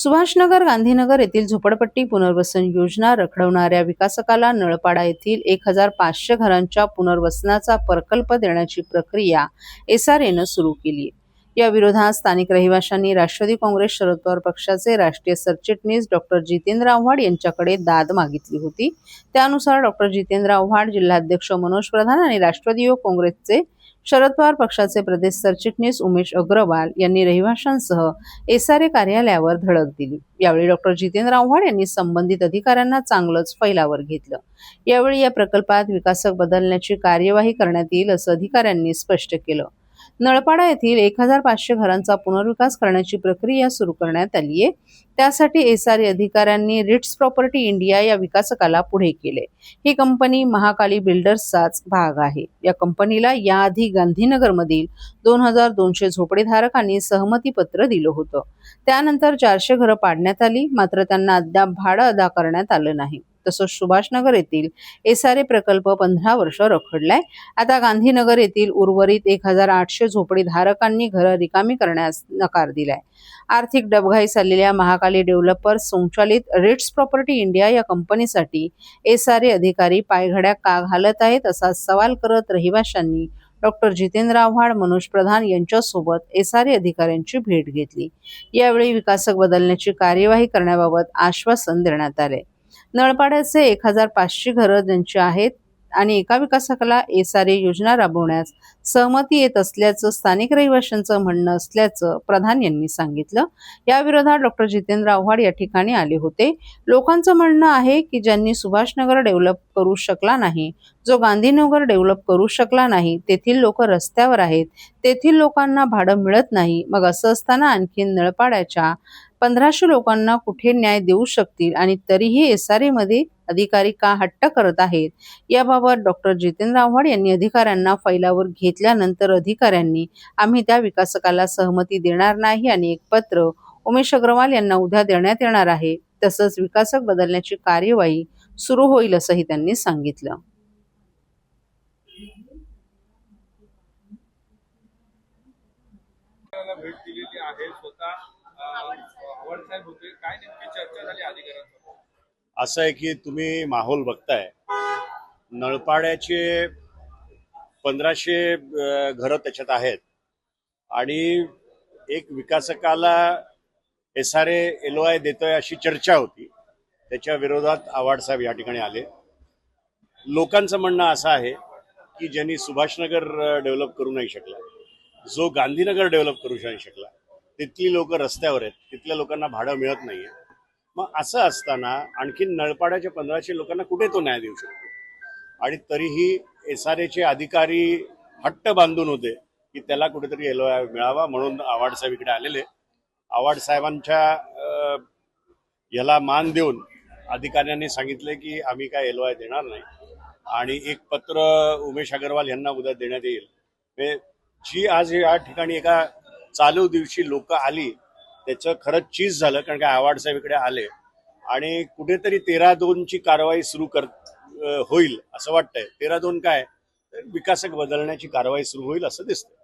सुभाषनगर गांधीनगर येथील झोपडपट्टी पुनर्वसन योजना रखडवणाऱ्या विकासकाला नळपाडा येथील 1500 घरांच्या पुनर्वसनाचा प्रकल्प देण्याची प्रक्रिया एसआरएनं सुरू केली आहे। या विरोधात स्थानिक रहिवाशांनी राष्ट्रवादी काँग्रेस शरद पवार पक्षाचे राष्ट्रीय सरचिटणीस डॉक्टर जितेंद्र आव्हाड यांच्याकडे दाद मागितली होती। त्यानुसार डॉक्टर जितेंद्र आव्हाड, जिल्हाध्यक्ष मनोज प्रधान आणि राष्ट्रवादी युवक काँग्रेसचे शरद पवार पक्षाचे प्रदेश सरचिटणीस उमेश अग्रवाल यांनी रहिवाशांसह एसआरए कार्यालयावर धडक दिली। यावेळी डॉक्टर जितेंद्र आव्हाड यांनी संबंधित अधिकाऱ्यांना चांगलंच फैलावर घेतलं। यावेळी या प्रकल्पात विकासक बदलण्याची कार्यवाही करण्यात येईल असं अधिकाऱ्यांनी स्पष्ट केलं। नळपाडा येथील 1500 घरांचा पुनर्विकास करण्याची प्रक्रिया सुरू करण्यात आली आहे। त्यासाठी एसआरए अधिकाऱ्यांनी रिट्स प्रॉपर्टी इंडिया या विकासकाला पुढे केले। ही कंपनी महाकाली बिल्डर्सचाच भाग आहे। या कंपनीला याआधी गांधीनगरमधील 2200 झोपडीधारकांनी सहमतीपत्र दिलं होतं। त्यानंतर 400 घरं पाडण्यात आली, मात्र त्यांना अद्याप भाडं अदा करण्यात आलं नाही। तसंच सुभाषनगर येथील एसआरए प्रकल्प 15 वर्ष रखडलाय। आता गांधीनगर येथील उर्वरित 1800 झोपडीधारकांनी घरं रिकामी करण्यास नकार दिलाय। आर्थिक डबघाई झालेल्या महाकाली डेव्हलपर्स संचालित रिट्स प्रॉपर्टी इंडिया या कंपनीसाठी एसआरए अधिकारी पायघड्या का घालत आहेत असा सवाल करत रहिवाशांनी डॉक्टर जितेंद्र आव्हाड, मनोज प्रधान यांच्यासोबत एसआरए अधिकाऱ्यांची भेट घेतली। यावेळी विकासक बदलण्याची कार्यवाही करण्याबाबत आश्वासन देण्यात आले। नळपाड्याचे 1500 घरं ज्यांची आहेत आणि एका विकासकाला एसआरए योजना राबवण्यास सहमती येत असल्याचं स्थानिक रहिवाशांचं म्हणणं असल्याचं प्रधान यांनी सांगितलं। या विरोधात डॉक्टर जितेंद्र आव्हाड या ठिकाणी आले होते। लोकांचं म्हणणं आहे की ज्यांनी सुभाषनगर डेव्हलप करू शकला नाही, जो गांधीनगर डेव्हलप करू शकला नाही, तेथील लोक रस्त्यावर आहेत, तेथील लोकांना भाडं मिळत नाही। मग असं असताना आणखी नळपाड्याच्या 1500 लोकांना कुठे न्याय देऊ शकतील आणि तरीही एसआरए मध्ये अधिकारी का हट्ट करत आहेत, याबाबत डॉक्टर जितेंद्र आव्हाड यांनी अधिकाऱ्यांना फैलावर घेतल्यानंतर अधिकाऱ्यांनी आम्ही त्या विकासकाला सहमती देणार नाही आणि एक पत्र उमेश अग्रवाल यांना उद्या देण्यात येणार आहे। तसंच विकासक बदलण्याची कार्यवाही सुरू होईल असंही त्यांनी सांगितलं। भेट दिलेली आहे स्वतः आव्हाड साहेब होते, काय नेमकी चर्चा झाली अधिकाऱ्यांसोबत? असं आहे की तुम्ही माहोल बघताय, नळपाड्याचे 1500 घरं त्याच्यात आहेत आणि एक विकासकाला एसआरए एलओआय देतोय अशी चर्चा होती। त्याच्या विरोधात आव्हाड साहेब या ठिकाणी आले। लोकांचं म्हणणं असं आहे की ज्यांनी सुभाषनगर डेव्हलप करू नाही शकला, जो गांधीनगर डेव्हलप करू नाही शकला, तिथली लोक रस्त्यावर आहेत, तिथल्या लोकांना भाडं मिळत नाहीये। मग असं असताना आणखी नळपाड्याच्या 1500 लोकांना कुठे तो न्याय देऊ शकतो? आणि तरीही एसआरएचे अधिकारी हट्ट बांधून होते की त्याला कुठेतरी एलओआय मिळावा, म्हणून आव्हाड साहेब इकडे आलेले। आव्हाड साहेबांच्या याला मान देऊन अधिकाऱ्यांनी सांगितले की आम्ही काय एलओआय देणार नाही आणि एक पत्र उमेश अग्रवाल यांना उद्या देण्यात येईल। जी आज या ठिकाणी एका चालू दिवशी लोक आली त्याचं खरंच चीज झालं, कारण का आव्हाड साहेब इकडे आले आणि कुठेतरी 13-2 ची कारवाई सुरू होईल असं वाटतंय। 13-2 काय, विकासक बदलण्याची कारवाई सुरू होईल असं दिसतं।